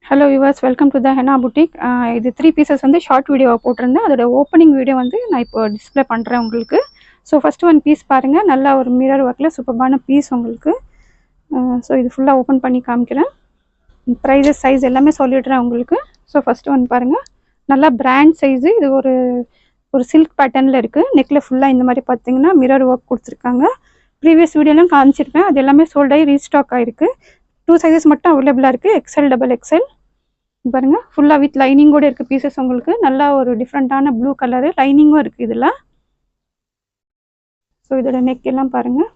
Hello viewers, welcome to the henna boutique. இது 3 pieces வந்து short வீடியோவாக போட்டிருந்தேன். அதோட ஓப்பனிங் வீடியோ வந்து நான் இப்போ டிஸ்பிளே பண்ணுறேன் உங்களுக்கு. ஸோ ஃபஸ்ட்டு ஒன் பீஸ் பாருங்கள், நல்லா ஒரு மிரர் ஒர்க்கில் சூப்பர்பான பீஸ் உங்களுக்கு. ஸோ இது ஃபுல்லாக ஓப்பன் பண்ணி காமிக்கிறேன். ப்ரைஸஸ் சைஸ் எல்லாமே சொல்லிடுறேன் உங்களுக்கு. ஸோ ஃபஸ்ட்டு ஒன் பாருங்கள், நல்லா பிராண்ட் சைஸு. இது ஒரு சில்க் பேட்டர்னில் இருக்குது. நெக்கில் ஃபுல்லாக இந்த மாதிரி பார்த்தீங்கன்னா மிரர் ஒர்க் கொடுத்துருக்காங்க. ப்ரீவியஸ் வீடியோலாம் காமிச்சிருப்பேன், அது எல்லாமே சோல்ட் ஆகி ரீஸ்டாக் ஆகிருக்கு. 2 சைஸஸ் மட்டும் அவைலபிளாக இருக்குது, எக்ஸ்எல், டபுள் எக்ஸ்எல். பாருங்க, ஃபுல்லாக வித் லைனிங்கோடு இருக்குது பீசஸ் உங்களுக்கு. நல்லா ஒரு டிஃப்ரெண்ட்டான ப்ளூ கலரு, லைனிங்கும் இருக்குது இதில். ஸோ இதோட நெக் எல்லாம் பாருங்கள்,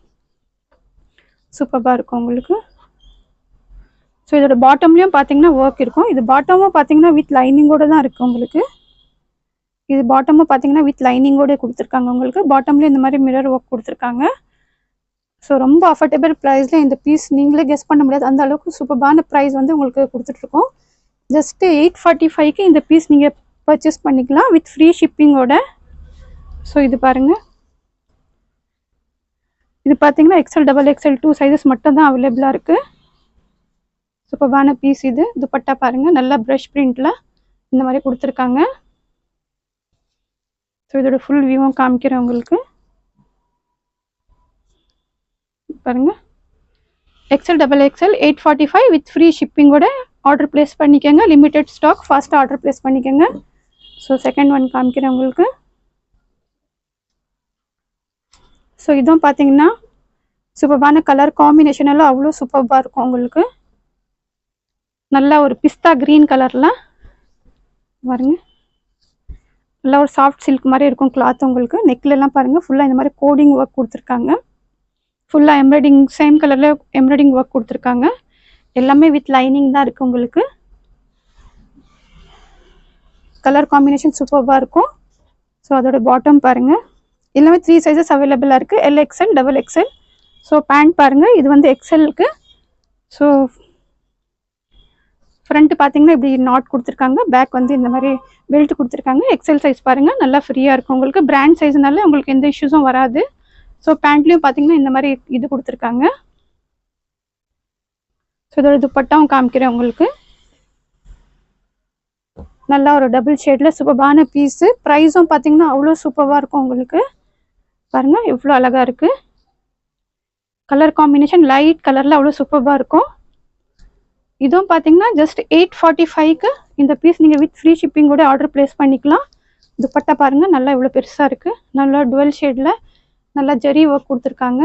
சூப்பராக இருக்கும் உங்களுக்கு. ஸோ இதோட பாட்டம்லேயும் பார்த்தீங்கன்னா ஒர்க் இருக்கும். இது பாட்டமும் பார்த்தீங்கன்னா வித் லைனிங்கோடு தான் இருக்குது உங்களுக்கு. இது பாட்டமும் பார்த்தீங்கன்னா வித் லைனிங்கோடு கொடுத்துருக்காங்க உங்களுக்கு. பாட்டம்லேயும் இந்த மாதிரி மிரர் ஒர்க் கொடுத்துருக்காங்க. ஸோ ரொம்ப அஃபோர்டபுள் ப்ரைஸில் இந்த பீஸ் நீங்களே கெஸ் பண்ண முடியாது, அந்த அளவுக்கு சூப்பரான ப்ரைஸ் வந்து உங்களுக்கு கொடுத்துட்ருக்கோம். ஜஸ்ட்டு 845க்கு இந்த பீஸ் நீங்கள் பர்ச்சேஸ் பண்ணிக்கலாம் வித் ஃப்ரீ ஷிப்பிங்கோட. ஸோ இது பாருங்கள், இது பார்த்தீங்கன்னா எக்ஸ்எல், டபுள் எக்ஸ்எல் 2 சைஸஸ் மட்டும் தான் அவைலபிளாக இருக்குது. சூப்பரான பீஸ் இது. துப்பட்டா பாருங்கள், நல்லா ப்ரஷ் பிரிண்டில் இந்த மாதிரி கொடுத்துருக்காங்க. ஸோ இதோட ஃபுல் வியூவும் காமிக்கிறேன் உங்களுக்கு. பாருங்கள், XL, double XL 845 with free ஷிப்பிங்கோட ஆர்டர் ப்ளேஸ் பண்ணிக்கோங்க. லிமிட்டட் ஸ்டாக், ஃபாஸ்ட்டாக ஆர்டர் ப்ளேஸ் பண்ணிக்கோங்க. ஸோ செகண்ட் ஒன் காமிக்கிறேன் உங்களுக்கு. ஸோ இதுவும் பார்த்தீங்கன்னா சூப்பரான கலர் காம்பினேஷன் எல்லாம் அவ்வளோ சூப்பராக இருக்கும் உங்களுக்கு. நல்லா ஒரு பிஸ்தா க்ரீன் கலரில் பாருங்க, நல்லா ஒரு சாஃப்ட் சில்க் மாதிரி இருக்கும் கிளாத் உங்களுக்கு. நெக்லெல்லாம் பாருங்கள், ஃபுல்லாக இந்த மாதிரி கோடிங் ஒர்க் கொடுத்துருக்காங்க. ஃபுல்லாக எம்ப்ராய்டிங், சேம் கலரில் எம்ப்ராய்டிங் ஒர்க் கொடுத்துருக்காங்க. எல்லாமே வித் லைனிங் தான் இருக்குது உங்களுக்கு. கலர் காம்பினேஷன் சூப்பராக இருக்கும். ஸோ அதோட பாட்டம் பாருங்கள், எல்லாமே 3 சைஸஸ் அவைலபிளாக இருக்குது, L XL, double XL. So pant பாருங்கள், இது வந்து எக்ஸ்எல்க்கு. ஸோ ஃப்ரண்ட் பார்த்தீங்கன்னா இப்படி நாட் கொடுத்துருக்காங்க, பேக் வந்து இந்த மாதிரி பெல்ட் கொடுத்துருக்காங்க. எக்ஸ்எல் சைஸ் பாருங்கள், நல்லா ஃப்ரீயாக இருக்கும் உங்களுக்கு. பிராண்ட் சைஸ்னால உங்களுக்கு எந்த இஷ்யூஸும் வராது. ஸோ பேண்ட்லேயும் பார்த்தீங்கன்னா இந்த மாதிரி இது கொடுத்துருக்காங்க. ஸோ இதோட துப்பட்டாவும் காமிக்கிறேன் உங்களுக்கு. நல்லா ஒரு டபுள் ஷேடில் சூப்பரான பீஸு. ப்ரைஸும் பார்த்தீங்கன்னா அவ்வளோ சூப்பராக இருக்கும் உங்களுக்கு. பாருங்கள் எவ்வளோ அழகாக இருக்குது. கலர் காம்பினேஷன் லைட் கலரில் அவ்வளோ சூப்பராக இருக்கும். இதுவும் பார்த்தீங்கன்னா ஜஸ்ட் 845க்கு இந்த பீஸ் நீங்கள் வித் ஃப்ரீ ஷிப்பிங்கோட ஆர்டர் ப்ளேஸ் பண்ணிக்கலாம். துப்பட்டா பாருங்கள், நல்லா இவ்வளோ பெருசாக இருக்குது. நல்லா டுவெல் ஷேடில் நல்லா ஜரி ஒர்க் கொடுத்துருக்காங்க.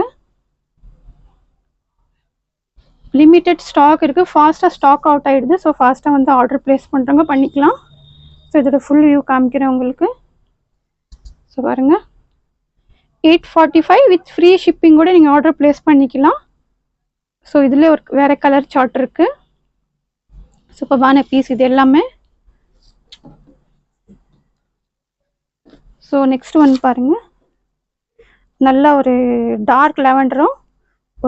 லிமிட்டட் ஸ்டாக் இருக்குது, ஃபாஸ்ட்டாக ஸ்டாக் அவுட் ஆகிடுது. ஸோ ஃபாஸ்ட்டாக வந்து ஆர்டர் ப்ளேஸ் பண்ணுறவங்க பண்ணிக்கலாம். ஸோ இதோட ஃபுல் வியூ காமிக்கிறேன் உங்களுக்கு. ஸோ பாருங்கள், 845 வித் ஃப்ரீ ஷிப்பிங்கோட நீங்கள் ஆர்டர் ப்ளேஸ் பண்ணிக்கலாம். ஸோ இதில் ஒரு வேறு கலர் சார்ட் இருக்குது. சூப்பரான பீஸ் இது எல்லாமே. ஸோ நெக்ஸ்ட் ஒன் பாருங்கள், நல்லா ஒரு டார்க் லாவெண்டரும்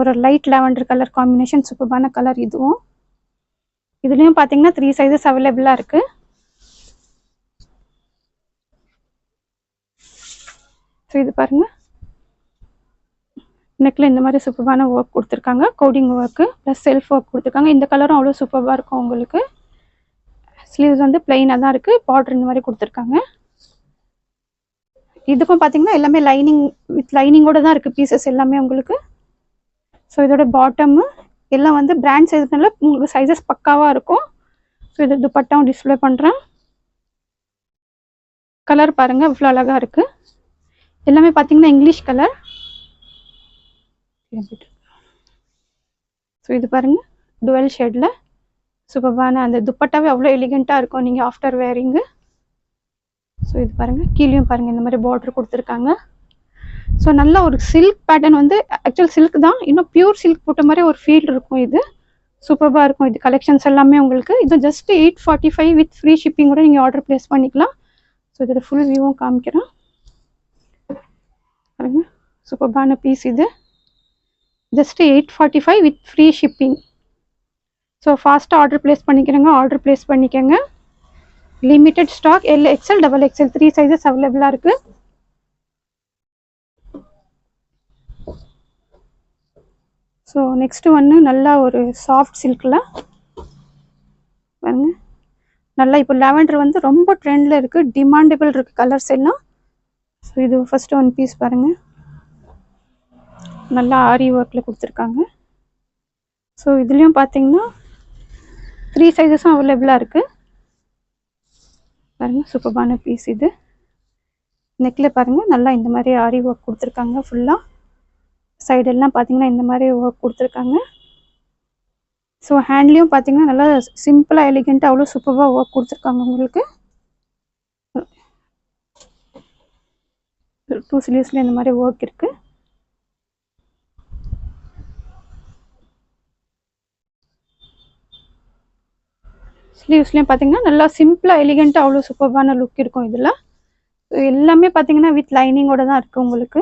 ஒரு லைட் லாவெண்டர் கலர் காம்பினேஷன், சூப்பரான கலர் இதுவும். இதுலேயும் பார்த்தீங்கன்னா 3 சைஸஸ் அவைலபிளாக இருக்குது. ஸோ இது பாருங்கள், நெக்கில் இந்த மாதிரி சூப்பரான ஒர்க் கொடுத்துருக்காங்க, coding work plus self work கொடுத்துருக்காங்க. இந்த கலரும் அவ்வளோ சூப்பராக இருக்கும் உங்களுக்கு. ஸ்லீவ்ஸ் வந்து பிளெயினாக தான் இருக்குது, பார்டர் இந்த மாதிரி கொடுத்துருக்காங்க. இதுக்கும் பார்த்தீங்கன்னா எல்லாமே லைனிங் வித் லைனிங்கோடு தான் இருக்குது பீசஸ் எல்லாமே உங்களுக்கு. ஸோ இதோட பாட்டமு எல்லாம் வந்து பிராண்ட் சைஸ்னால உங்களுக்கு சைஸஸ் பக்காவாக இருக்கும். ஸோ இது துப்பட்டாவும் டிஸ்பிளே பண்ணுறேன். கலர் பாருங்கள் இவ்வளோ அழகாக இருக்குது. எல்லாமே பார்த்தீங்கன்னா இங்கிலீஷ் கலர். ஸோ இது பாருங்கள், டுவெல் ஷேடில் சூப்பரான அந்த துப்பட்டாவே அவ்வளோ எலிகெண்ட்டாக இருக்கும் நீங்கள் ஆஃப்டர் வேரிங்கு. ஸோ இது பாருங்கள், கீழேயும் பாருங்கள் இந்த மாதிரி பார்டர் கொடுத்துருக்காங்க. ஸோ நல்ல ஒரு சில்க் பேட்டர்ன் வந்து ஆக்சுவல் சில்க் தான், இன்னும் பியூர் சில்க் போட்ட மாதிரி ஒரு ஃபீல் இருக்கும். இது சூப்பராக இருக்கும். இது கலெக்ஷன்ஸ் எல்லாமே உங்களுக்கு. இது ஜஸ்ட் 845 வித் ஃப்ரீ ஷிப்பிங்கோட நீங்கள் ஆர்டர் ப்ளேஸ் பண்ணிக்கலாம். ஸோ இதோட ஃபுல் வியூவும் காமிக்கிறேன் பாருங்க, சூப்பரான பீஸ் இது. Just 845 with free shipping. So ஃபாஸ்ட்டாக ஆர்டர் ப்ளேஸ் பண்ணிக்கிறேங்க, ஆர்டர் ப்ளேஸ் பண்ணிக்கோங்க. Limited stock, L XL, double XL 3 sizes அவைலபிளாக இருக்குது. ஸோ நெக்ஸ்ட்டு ஒன்று நல்லா ஒரு சாஃப்ட் சில்கில் பாருங்க நல்லா இப்போ லாவெண்டர் வந்து ரொம்ப ட்ரெண்டில் இருக்குது, டிமாண்டபிள் இருக்குது கலர்ஸ் எல்லாம். ஸோ இது ஃபஸ்ட்டு ஒன் பீஸ் பாருங்கள், நல்லா ஆரி ஒர்க்கில் கொடுத்துருக்காங்க. ஸோ இதுலேயும் பார்த்தீங்கன்னா 3 சைஸஸும் அவைலபிளாக இருக்குது. பாருங்கள் சூப்பரான பீஸ் இது. நெக்கில் பாருங்கள் நல்லா இந்த மாதிரி ஆரி ஒர்க் கொடுத்துருக்காங்க. ஃபுல்லாக சைடெல்லாம் பார்த்தீங்கன்னா இந்த மாதிரி ஒர்க் கொடுத்துருக்காங்க. ஸோ ஹேண்ட்லேயும் பார்த்தீங்கன்னா நல்லா சிம்பிளாக எலிகெண்ட்டாக அவ்வளோ சூப்பராக ஒர்க் கொடுத்துருக்காங்க. உங்களுக்கு 2 ஸ்லீவ்ஸில் இந்த மாதிரி ஒர்க் இருக்குது. ஸ்லீவ்ஸ்லேயும் பார்த்தீங்கன்னா நல்லா சிம்பிளாக எலிகெண்ட்டாக அவ்வளோ சூப்பரான லுக் இருக்கும். இதில் எல்லாமே பார்த்தீங்கன்னா வித் லைனிங்கோட தான் இருக்குது உங்களுக்கு.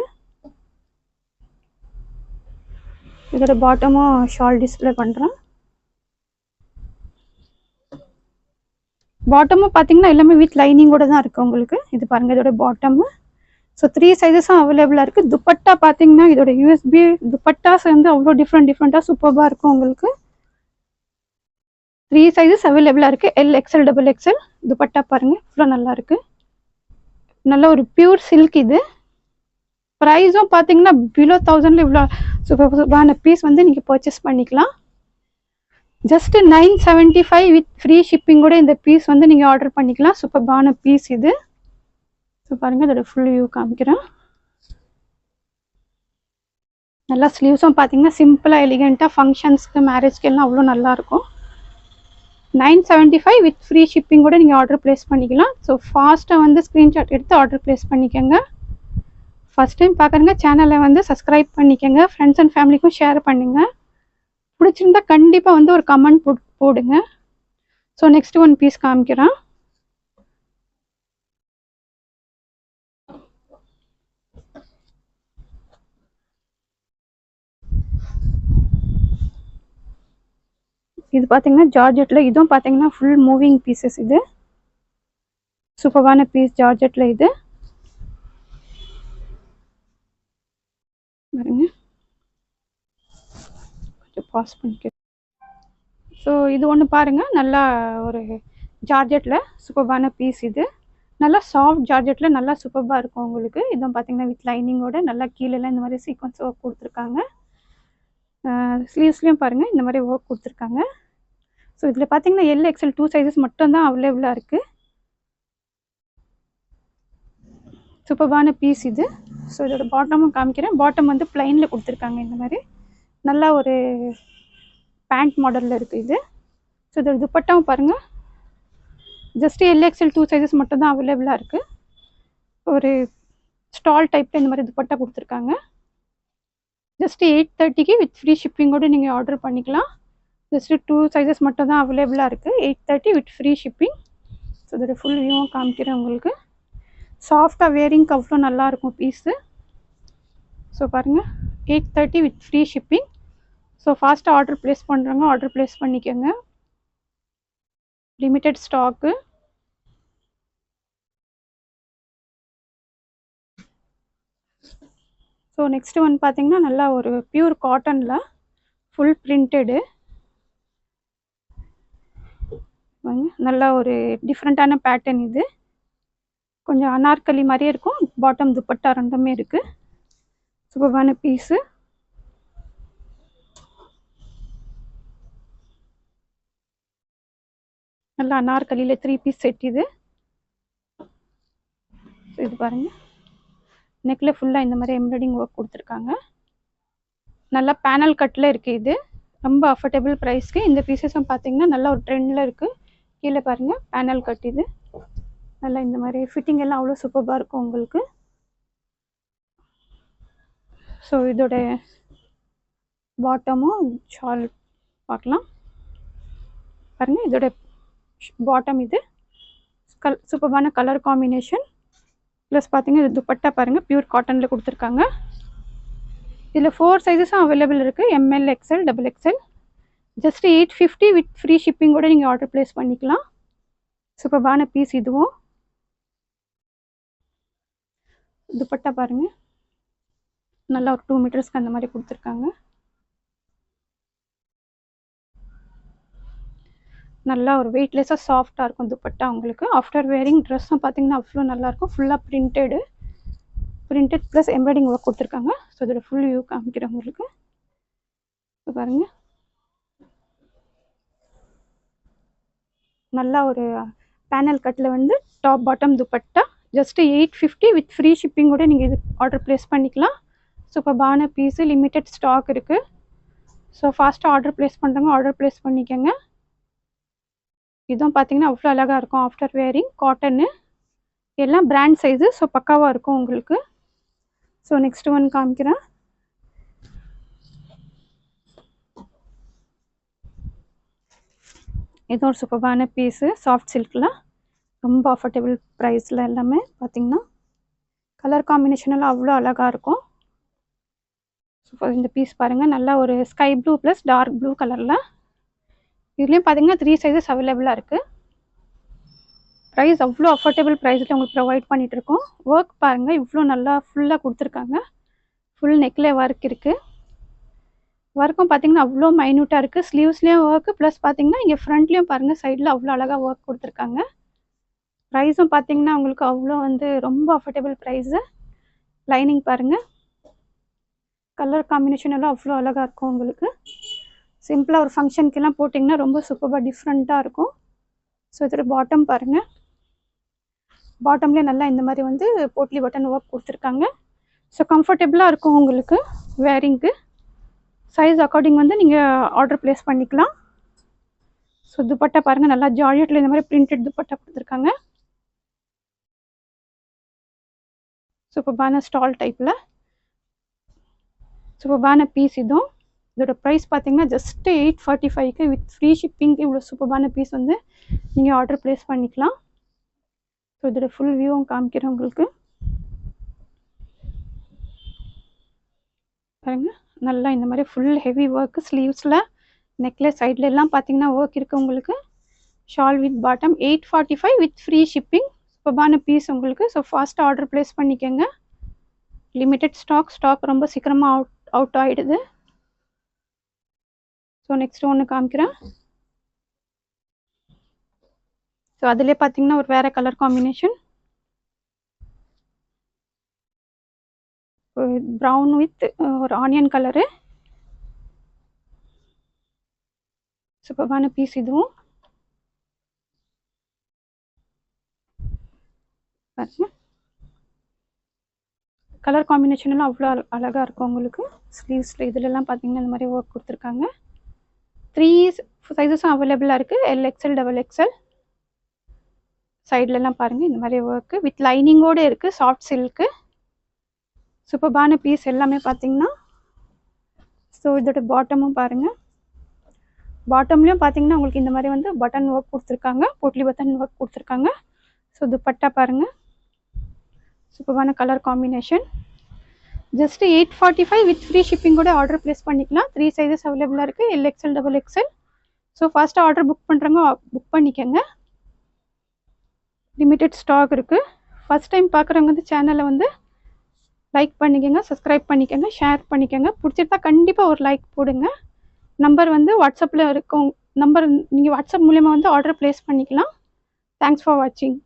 இதோட பாட்டமும் ஷால் டிஸ்பிளே பண்ணுறேன். பாட்டமும் பார்த்தீங்கன்னா எல்லாமே வித் லைனிங்கோட தான் இருக்குது உங்களுக்கு. இது பாருங்கள் இதோட பாட்டமு. ஸோ 3 சைஸஸும் அவைலபிளாக இருக்குது. துப்பட்டா பார்த்தீங்கன்னா இதோட யூஎஸ்பி துப்பட்டாஸ் வந்து அவ்வளோ டிஃப்ரெண்ட்டாக சூப்பராக இருக்கும் உங்களுக்கு. 3 சைஸஸ் அவைலபிளாக இருக்குது. L XL double XL. Dupatta பாருங்கள் இவ்வளோ நல்லா இருக்குது. நல்ல ஒரு பியூர் சில்க் இது. ப்ரைஸும் பார்த்தீங்கன்னா பிலோ 1000 இவ்வளோ சூப்பரான பீஸ் வந்து நீங்கள் பர்ச்சேஸ் பண்ணிக்கலாம். ஜஸ்ட் 975 வித் ஃப்ரீ ஷிப்பிங் கூட இந்த பீஸ் வந்து நீங்கள் ஆர்டர் பண்ணிக்கலாம். சூப்பரான பீஸ் இது. ஸோ பாருங்கள் இதோட ஃபுல் வியூ காமிக்கிறேன். நல்லா ஸ்லீவ்ஸும் பார்த்தீங்கன்னா சிம்பிளாக எலிகெண்ட்டாக ஃபங்க்ஷன்ஸ்க்கு மேரேஜ்க்கு எல்லாம் அவ்வளோ நல்லாயிருக்கும். 975 வித் ஃப்ரீ ஷிப்பிங் கூட நீங்கள் ஆர்டர் ப்ளேஸ் பண்ணிக்கலாம். ஸோ ஃபாஸ்ட்டாக வந்து ஸ்க்ரீன்ஷாட் எடுத்து ஆர்டர் ப்ளேஸ் பண்ணிக்கோங்க. ஃபஸ்ட் டைம் பார்க்குறங்க சேனலை வந்து சப்ஸ்கிரைப் பண்ணிக்கோங்க. ஃப்ரெண்ட்ஸ் அண்ட் ஃபேமிலிக்கும் ஷேர் பண்ணுங்கள். பிடிச்சிருந்தா கண்டிப்பாக வந்து ஒரு கமெண்ட் போடுங்க. ஸோ நெக்ஸ்ட் ஒன் பீஸ் காமிக்கிறேன். இது பார்த்தீங்கன்னா ஜார்ஜெட்டில், இதுவும் பார்த்தீங்கன்னா ஃபுல் மூவிங் பீசஸ். இது சூப்பரான பீஸ் ஜார்ஜெட்டில். இது பாருங்க கொஞ்சம் பாஸ் பண்ணிக்க. ஸோ இது ஒன்று பாருங்கள் நல்லா ஒரு ஜார்ஜெட்டில் சூப்பரான பீஸ். இது நல்லா சாஃப்ட் ஜார்ஜெட்டில் நல்லா சூப்பராக இருக்கும் உங்களுக்கு. இதுவும் பார்த்தீங்கன்னா வித் லைனிங்கோட நல்லா கீழெல்லாம் இந்த மாதிரி சீக்வன்ஸ் ஒர்க் கொடுத்துருக்காங்க. ஸ்லீவ்ஸ்லேயும் பாருங்கள் இந்த மாதிரி ஒர்க் கொடுத்துருக்காங்க. ஸோ இதில் பார்த்தீங்கன்னா எல் எக்ஸ்எல் 2 சைஸஸ் மட்டும்தான் அவைலபிளாக இருக்குது. சூப்பரான பீஸ் இது. ஸோ இதோட பாட்டமும் காமிக்கிறேன். பாட்டம் வந்து பிளைனில் கொடுத்துருக்காங்க இந்த மாதிரி. நல்லா ஒரு பேண்ட் மாடலில் இருக்குது இது. ஸோ இதோட துப்பட்டாவும் பாருங்கள் ஜஸ்ட் எல் எக்ஸ்எல் 2 சைஸஸ் மட்டும்தான் அவைலபிளாக இருக்குது. ஒரு ஸ்டால் டைப்பில் இந்த மாதிரி துப்பட்டா கொடுத்துருக்காங்க. ஜஸ்ட் 830க்கு வித் ஃப்ரீ ஷிப்பிங்கோடு நீங்கள் ஆர்டர் பண்ணிக்கலாம். ஜஸ்ட் 2 சைஸஸ் மட்டும் தான் அவைலபிளாக இருக்குது. 830 வித் ஃப்ரீ ஷிப்பிங். ஸோ இதோட ஃபுல் வியூவும் காமிக்கிறேன் உங்களுக்கு. சாஃப்டாக வேரிங்க்கு அவ்வளோ நல்லாயிருக்கும் பீஸு. ஸோ பாருங்கள் 830 வித் ஃப்ரீ ஷிப்பிங். ஸோ ஃபாஸ்ட்டாக ஆர்டர் ப்ளேஸ் பண்ணுறவங்க ஆர்டர் ப்ளேஸ் பண்ணிக்கோங்க. Limited stock. So next one பார்த்தீங்கன்னா நல்லா ஒரு பியூர் காட்டனில் ஃபுல் பிரிண்டடு. நல்லா ஒரு டிஃப்ரெண்ட்டான பேட்டர்ன். இது கொஞ்சம் அனார்கலி மாதிரியே இருக்கும். பாட்டம் துப்பட்டா ரெண்டுமே இருக்குது. சூப்பரான பீஸு. நல்லா அனார்கலியில் 3 பீஸ் செட் இது. இது பாருங்கள் நெக்கில் ஃபுல்லாக இந்த மாதிரி எம்ப்ராய்டிங் ஒர்க் கொடுத்துருக்காங்க. நல்லா பேனல் கட்டில் இருக்குது. இது ரொம்ப அஃபோர்டபுள் ப்ரைஸ்க்கு. இந்த பீசஸும் பார்த்தீங்கன்னா நல்லா ஒரு ட்ரெண்டில் இருக்குது. கீழே பாருங்கள் பேனல் கட். இது நல்லா இந்த மாதிரி ஃபிட்டிங் எல்லாம் அவ்வளோ சூப்பராக இருக்கும் உங்களுக்கு. ஸோ இதோட பாட்டமும் ஷால் பார்க்கலாம். பாருங்கள் இதோட பாட்டம் இது சூப்பரான கலர் காம்பினேஷன். ப்ளஸ் பார்த்தீங்கன்னா இது துப்பட்டா பாருங்கள் பியூர் காட்டனில் கொடுத்துருக்காங்க. இதில் 4 சைஸஸும் அவைலபிள் இருக்குது. M L XL double XL. Just 850 with free ஷிப்பிங்கோடு நீங்கள் ஆர்டர் ப்ளேஸ் பண்ணிக்கலாம். சூப்பரான பீஸ் இதுவும். துப்பட்டா பாருங்கள் நல்லா ஒரு 2 மீட்டர்ஸ்க்கு அந்த மாதிரி கொடுத்துருக்காங்க. நல்லா ஒரு வெயிட்லெஸ்ஸாக சாஃப்டாக இருக்கும் துப்பட்டா உங்களுக்கு. ஆஃப்டர் வேரிங் ட்ரெஸ்ஸும் பார்த்தீங்கன்னா அவ்வளோ நல்லாயிருக்கும். ஃபுல்லாக பிரிண்டட் ப்ளஸ் எம்ப்ராய்டிங் ஒர்க் கொடுத்துருக்காங்க. ஸோ இதோட ஃபுல் வியூ காமிக்கிறேன் உங்களுக்கு. இப்போ பாருங்கள், நல்லா ஒரு பேனல் கட்டில் வந்து top bottom dupatta just 850 with free shipping கூட நீங்கள் இது ஆர்டர் ப்ளேஸ் பண்ணிக்கலாம். சூப்பர்பான பீஸு, லிமிட்டட் ஸ்டாக் இருக்குது. ஸோ ஃபாஸ்ட்டாக ஆர்டர் ப்ளேஸ் பண்ணுறவங்க ஆர்டர் ப்ளேஸ் பண்ணிக்கோங்க. இதுவும் பார்த்தீங்கன்னா அவ்வளோ அழகாக இருக்கும். ஆஃப்டர் வேரிங் காட்டனு எல்லாம் பிராண்ட் சைஸு. ஸோ பக்காவாக இருக்கும் உங்களுக்கு. ஸோ நெக்ஸ்ட் ஒன் காமிக்கிறேன். இது ஒரு சூப்பரான பீஸு, சாஃப்ட் சில்கில் ரொம்ப அஃபோர்டபுள் ப்ரைஸில் எல்லாமே பார்த்தீங்கன்னா கலர் காம்பினேஷனெல்லாம் அவ்வளோ அழகாக இருக்கும். ஸோ இந்த பீஸ் பாருங்கள், நல்லா ஒரு sky blue plus dark blue கலரில். இதுலேயும் பார்த்தீங்கன்னா 3 சைஸஸ் அவைலபிளாக இருக்குது. ப்ரைஸ் அவ்வளோ அஃபோர்டபுள் ப்ரைஸில் உங்களுக்கு ப்ரொவைட் பண்ணிகிட்ருக்கோம். ஒர்க் பாருங்கள், இவ்வளோ நல்லா ஃபுல்லாக கொடுத்துருக்காங்க. ஃபுல் நெக்லே ஒர்க் இருக்குது. ஒர்க்கும் பார்த்தீங்கன்னா அவ்வளோ மைன்யூட்டாக இருக்குது. ஸ்லீவ்ஸ்லேயும் ஒர்க்கு ப்ளஸ் பார்த்தீங்கன்னா இங்கே ஃப்ரண்ட்லேயும் பாருங்கள், சைடில் அவ்வளோ அழகாக ஒர்க் கொடுத்துருக்காங்க. ப்ரைஸும் பார்த்தீங்கன்னா உங்களுக்கு அவ்வளோ வந்து ரொம்ப அஃபோர்டபுள் ப்ரைஸு. லைனிங் பாருங்கள், கலர் காம்பினேஷன் எல்லாம் அவ்வளோ அழகாக இருக்கும் உங்களுக்கு. சிம்பிளாக ஒரு ஃபங்க்ஷனுக்கெல்லாம் போட்டிங்கன்னா ரொம்ப சூப்பராக டிஃப்ரெண்ட்டாக இருக்கும். ஸோ இதோட பாட்டம் பாருங்கள், பாட்டம்லேயே நல்லா இந்த மாதிரி வந்து போட்லி பட்டன் ஒர்க் கொடுத்துருக்காங்க. ஸோ கம்ஃபர்டபுளாக இருக்கும் உங்களுக்கு வேரிங்க்கு. சைஸ் அக்கார்டிங் வந்து நீங்கள் ஆர்டர் ப்ளேஸ் பண்ணிக்கலாம். ஸோ துப்பட்டா பாருங்கள், நல்லா ஜார்ஜெட்டில் இந்த மாதிரி பிரிண்டட் துப்பட்டா கொடுத்துருக்காங்க. சூப்பர்பான ஸ்டால் டைப்பில் சூப்பர்பான பீஸ் இதுவும். இதோட ப்ரைஸ் பார்த்தீங்கன்னா ஜஸ்ட்டு 845க்கு வித் ஃப்ரீ ஷிப்பிங்க்கு இவ்வளோ சூப்பர்பான பீஸ் வந்து நீங்கள் ஆர்டர் ப்ளேஸ் பண்ணிக்கலாம். ஸோ இதோட ஃபுல் வியூவும் காமிக்கிறேன் உங்களுக்கு. பாருங்கள், நல்லா இந்த மாதிரி ஃபுல் ஹெவி ஒர்க்கு, ஸ்லீவ்ஸில் நெக்லஸ் சைடில் எல்லாம் பார்த்தீங்கன்னா ஒர்க் இருக்குது உங்களுக்கு. Shawl with bottom 845 with free shipping. சூப்பர்பான பீஸ் உங்களுக்கு. ஸோ ஃபாஸ்ட்டாக ஆர்டர் ப்ளேஸ் பண்ணிக்கோங்க. லிமிட்டட் ஸ்டாக் ரொம்ப சீக்கிரமாக அவுட் ஆகிடுது. ஸோ நெக்ஸ்ட் ஒன்று காமிக்கிறேன். ஸோ அதிலே பார்த்தீங்கன்னா ஒரு வேறு கலர் காம்பினேஷன், ப்ரௌன் வித் ஒரு ஆனியன் கலரு. சூப்பரான பீஸ் இதுவும். கலர் காம்பினேஷன் எல்லாம் அவ்வளோ அழகாக இருக்கும் உங்களுக்கு. ஸ்லீவ்ஸில் இதிலெல்லாம் பார்த்தீங்கன்னா இந்த மாதிரி ஒர்க் கொடுத்துருக்காங்க. 3 சைஸஸும் அவைலபிளாக இருக்குது, LXL XXL. சைட்லலாம் பாருங்கள் இந்த மாதிரி ஒர்க்கு வித் லைனிங்கோடு இருக்குது, சாஃப்ட் சில்க்கு. சூப்பர்பான பீஸ் எல்லாமே பார்த்தீங்கன்னா. ஸோ இதோட பாட்டமும் பாருங்கள், பாட்டம்லேயும் பார்த்தீங்கன்னா உங்களுக்கு இந்த மாதிரி வந்து பட்டன் ஒர்க் கொடுத்துருக்காங்க, போட்லி பட்டன் ஒர்க் கொடுத்துருக்காங்க. ஸோ துப்பட்டா பாருங்கள், சூப்பரான colour combination. Just 845 with free shipping கூட ஆர்டர் ப்ளேஸ் பண்ணிக்கலாம். 3 சைஸஸ் அவைலபிளாக இருக்குது, LXL XXL. ஸோ ஃபாஸ்ட்டாக ஆர்டர் புக் பண்ணுறவங்க புக் பண்ணிக்கோங்க. லிமிட்டட் ஸ்டாக் இருக்குது. ஃபஸ்ட் டைம் பார்க்குறவங்க வந்து சேனலை வந்து லைக் பண்ணிக்கோங்க, சப்ஸ்கிரைப் பண்ணிக்கோங்க, ஷேர் பண்ணிக்கோங்க. பிடிச்சிருந்தா கண்டிப்பாக ஒரு லைக் போடுங்க. நம்பர் வந்து வாட்ஸ்அப்பில் இருக்கும். நம்பர் நீங்கள் வாட்ஸ்அப் மூலமாக வந்து ஆர்டர் ப்ளேஸ் பண்ணிக்கலாம். தேங்க்ஸ் ஃபார் வாட்சிங்.